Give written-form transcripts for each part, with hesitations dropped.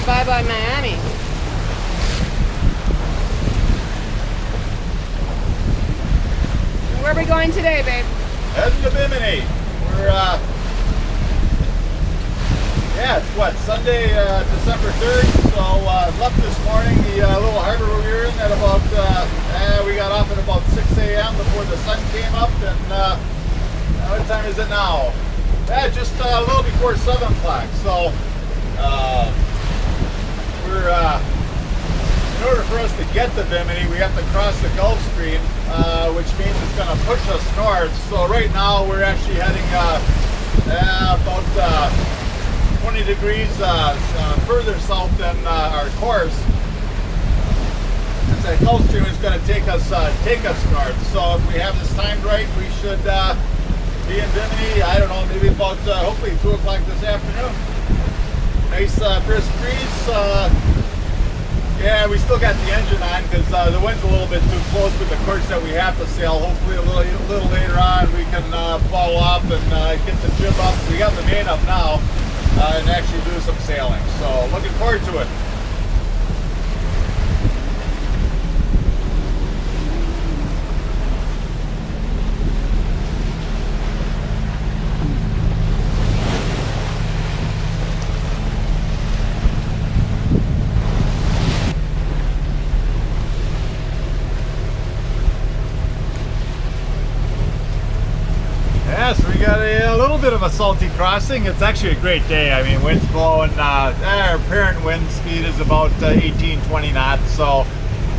to bye-bye Miami. Where are we going today, babe? Heading to Bimini. We're, it's what, Sunday, December 3rd. So, left this morning, the little harbor we were in at about, we got off at about 6 a.m. before the sun came up. And what time is it now? Just a little before 7 o'clock. So, in order for us to get to Bimini, we have to cross the Gulf Stream, which means it's going to push us north. So right now we're actually heading about 20 degrees further south than our course. That Gulf Stream is going to take us north. So if we have this timed right, we should be in Bimini, I don't know, maybe about hopefully 2 o'clock this afternoon. Nice brisk breeze. Yeah, we still got the engine on because the wind's a little bit too close with the course that we have to sail. Hopefully a little later on we can fall off and get the jib up. We got the main up now and actually do some sailing. So looking forward to it. So we got a little bit of a salty crossing. It's actually a great day. I mean, wind's blowing. Our apparent wind speed is about 18-20 knots. So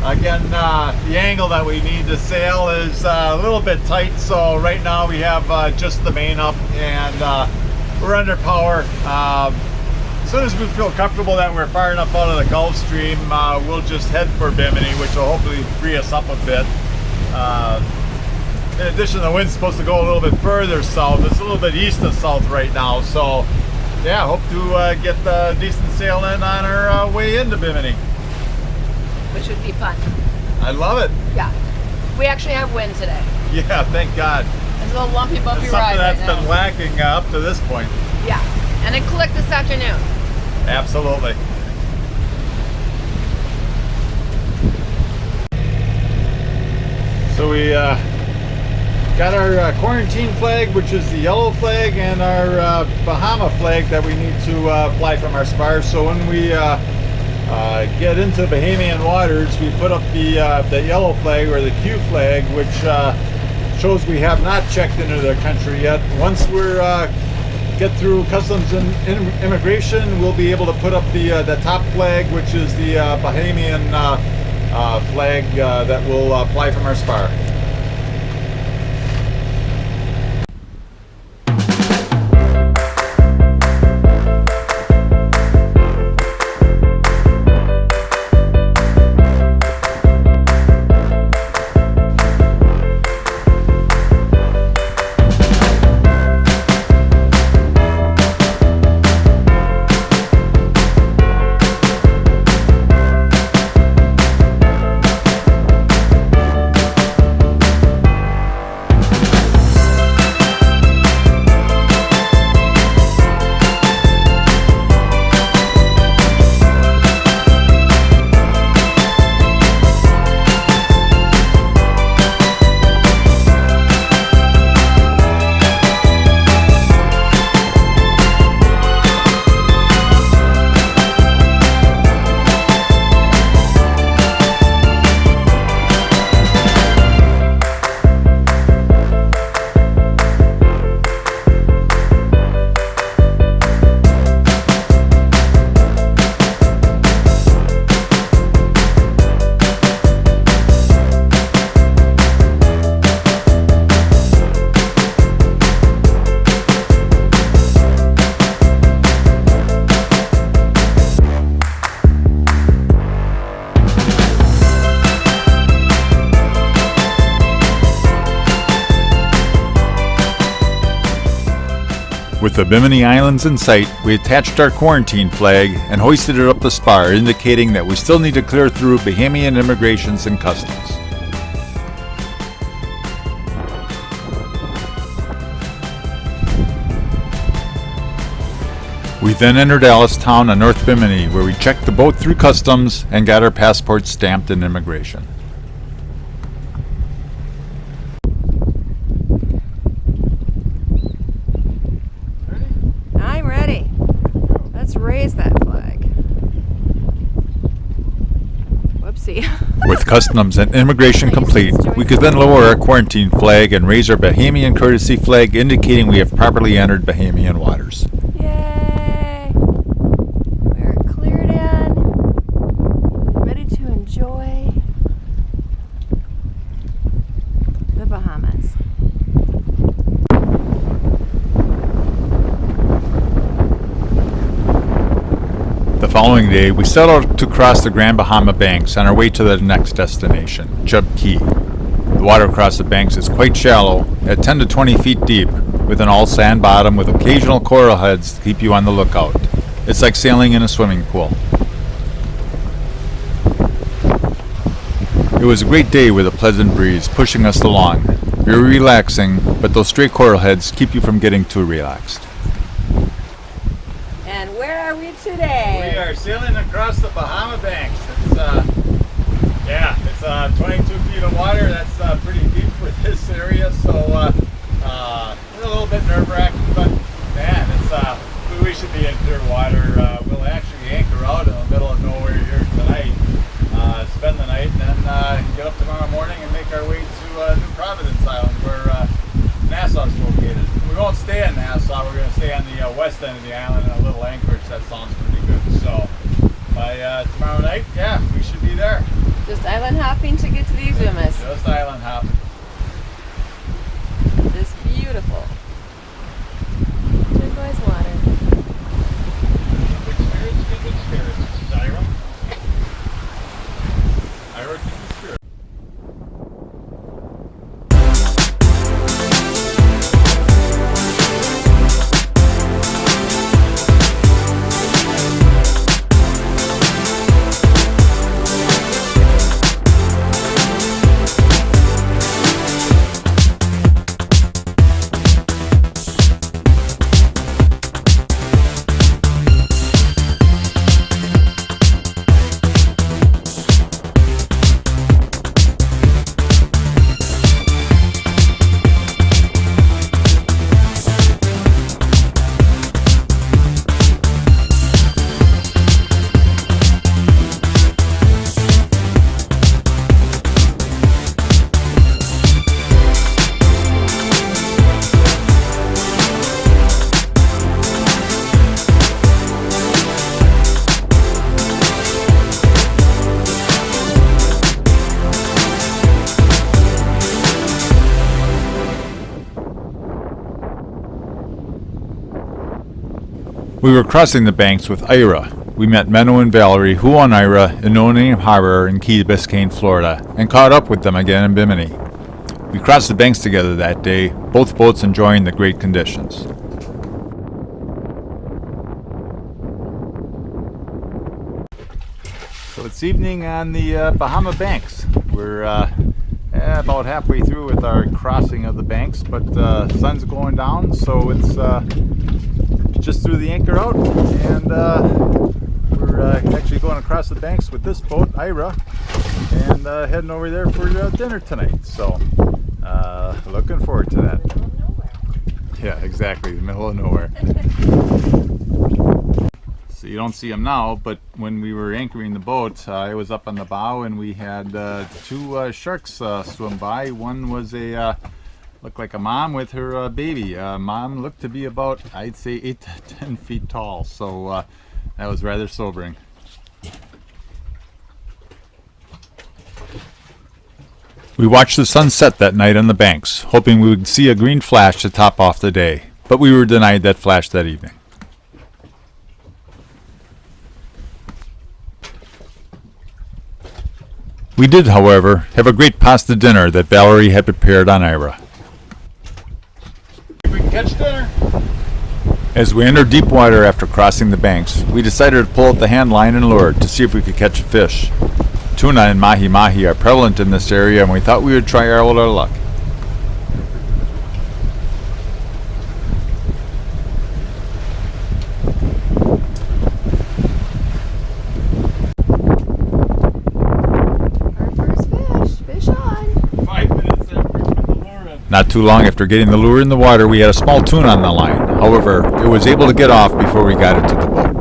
again, the angle that we need to sail is a little bit tight. So right now we have just the main up and we're under power. As soon as we feel comfortable that we're far enough out of the Gulf Stream, we'll just head for Bimini, which will hopefully free us up a bit. In addition, the wind's supposed to go a little bit further south. It's a little bit east of south right now. So, yeah, hope to get a decent sail in on our way into Bimini. Which would be fun. I love it. Yeah. We actually have wind today. Yeah, thank God. It's a little lumpy, bumpy it's ride something that's right been lacking up to this point. Yeah. And it clicked this afternoon. Absolutely. So we got our quarantine flag, which is the yellow flag, and our Bahama flag that we need to fly from our spars. So when we get into Bahamian waters, we put up the yellow flag or the Q flag, which shows we have not checked into their country yet. Once we're get through customs and immigration, we'll be able to put up the top flag, which is the Bahamian flag that will fly from our spar. With the Bimini Islands in sight, we attached our quarantine flag and hoisted it up the spar, indicating that we still need to clear through Bahamian immigrations and customs. We then entered Town on North Bimini, where we checked the boat through customs and got our passports stamped in immigration. I'm ready. Let's raise that flag. Whoopsie. With customs and immigration complete, we could then lower our quarantine flag and raise our Bahamian courtesy flag, indicating we have properly entered Bahamian waters. Yay! We're cleared in, ready to enjoy the Bahamas. The following day, we set out to cross the Grand Bahamas Banks on our way to the next destination, Chub Key. The water across the banks is quite shallow, at 10 to 20 feet deep, with an all-sand bottom with occasional coral heads to keep you on the lookout. It's like sailing in a swimming pool. It was a great day with a pleasant breeze pushing us along. Very relaxing, but those stray coral heads keep you from getting too relaxed. And where are we today? We are sailing across the Bahamas Banks. It's 22 feet of water. That's pretty deep for this area, so a little bit nerve-wracking, but man, we should be in clear water. We'll actually anchor out in the middle of nowhere here tonight, spend the night, and then get up tomorrow morning and make our way to New Providence Island, where Nassau's located. We won't stay in Nassau. We're going to stay on the west end of the island in a little anchorage. That sounds pretty good. So by tomorrow night, we should be there. Just island hopping to get to the Exumas. Just island hopping. Just beautiful. Turquoise water. Good spirits. This is Eyra. Eyra, good spirits. We were crossing the banks with Eyra. We met Menno and Valerie, who own Eyra in No Name Harbor in Key Biscayne, Florida, and caught up with them again in Bimini. We crossed the banks together that day, both boats enjoying the great conditions. So it's evening on the Bahamas Banks. We're about halfway through with our crossing of the banks, but the sun's going down, so it's just threw the anchor out, and we're actually going across the banks with this boat, Eyra, and heading over there for dinner tonight. So looking forward to that. Yeah, exactly, the middle of nowhere. So you don't see them now, but when we were anchoring the boat, I was up on the bow, and we had two sharks swim by. One was looked like a mom with her baby. Mom looked to be about, I'd say, 8 to 10 feet tall, so that was rather sobering. We watched the sun set that night on the banks, hoping we would see a green flash to top off the day, but we were denied that flash that evening. We did, however, have a great pasta dinner that Valerie had prepared on Eyra. We can catch dinner. As we entered deep water after crossing the banks, we decided to pull out the hand line and lure to see if we could catch a fish. Tuna and mahi-mahi are prevalent in this area, and we thought we would try our luck. Not too long after getting the lure in the water, we had a small tuna on the line. However, it was able to get off before we got it to the boat.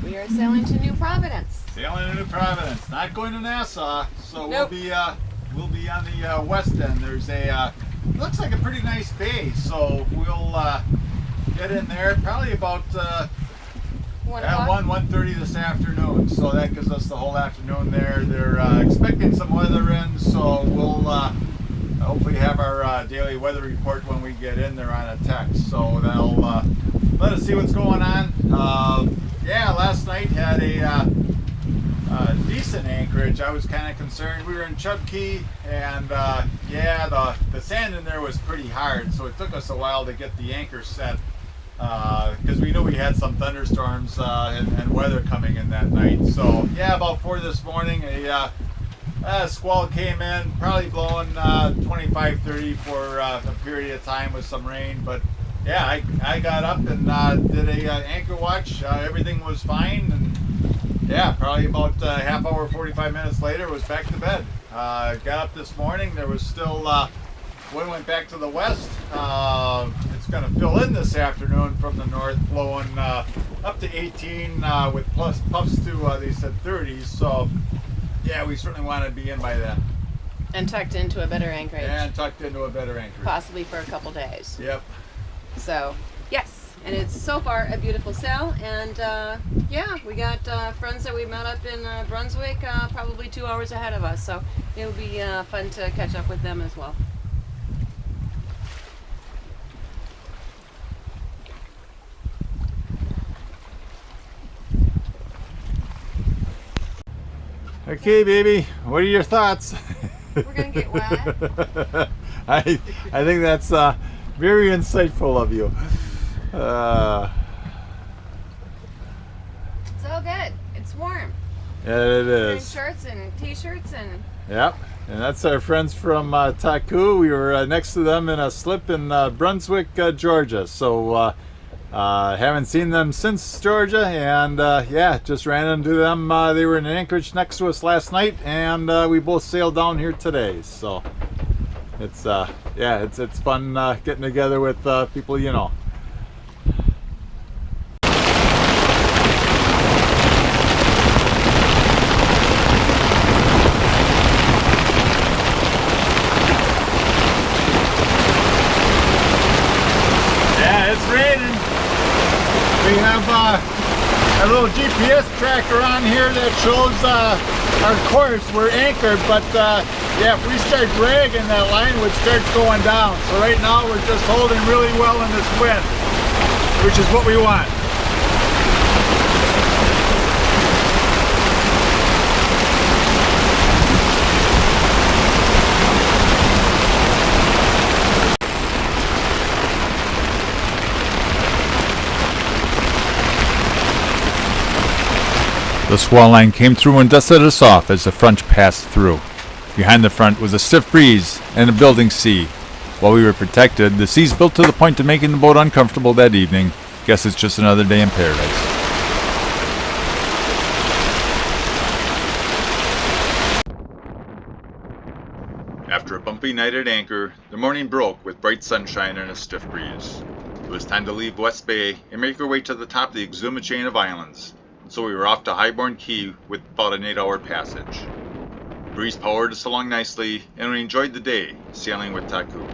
We are sailing to New Providence. Sailing to New Providence. Not going to Nassau, so Nope. we'll be on the west end. There's a looks like a pretty nice bay, so we'll get in there probably about 1:30 this afternoon. So that gives us the whole afternoon there. They're expecting some weather in, so we'll hopefully have our daily weather report when we get in there on a text. So that'll let us see what's going on. Yeah, last night had a decent anchorage. I was kind of concerned. We were in Chub Key, and yeah, the sand in there was pretty hard, so it took us a while to get the anchor set because we knew we had some thunderstorms and weather coming in that night. So yeah, about 4 this morning, a squall came in, probably blowing 25-30 for a period of time with some rain, but yeah, I got up and did a anchor watch. Everything was fine, and yeah, probably about half hour, 45 minutes later, was back to bed. Got up this morning. There was still wind went back to the west. It's going to fill in this afternoon from the north, blowing up to 18 with puffs to they said 30s. So yeah, we certainly want to be in by then. And tucked into a better anchorage. And tucked into a better anchorage. Possibly for a couple days. Yep. So, yes, and it's so far a beautiful sail, and yeah, we got friends that we met up in Brunswick, probably 2 hours ahead of us, so it'll be fun to catch up with them as well. Okay, baby, what are your thoughts? We're gonna get wet. I think that's very insightful of you. It's all good. It's warm. Yeah, it Wearing is. shorts and t-shirts and Yep, and that's our friends from Taku. We were next to them in a slip in Brunswick, Georgia. So haven't seen them since Georgia, and yeah, just ran into them. They were in an anchorage next to us last night, and we both sailed down here today. So it's yeah, it's fun getting together with people you know. Yeah, it's raining. We have a little GPS tracker on here that shows our course. We're anchored, but yeah, if we start dragging, that line would start going down. So right now we're just holding really well in this wind, which is what we want. The squall line came through and dusted us off as the front passed through. Behind the front was a stiff breeze and a building sea. While we were protected, the seas built to the point of making the boat uncomfortable that evening. Guess it's just another day in paradise. After a bumpy night at anchor, the morning broke with bright sunshine and a stiff breeze. It was time to leave West Bay and make our way to the top of the Exuma chain of islands. So we were off to Highborne Cay with about an 8-hour passage. The breeze powered us along nicely, and we enjoyed the day sailing with Taku.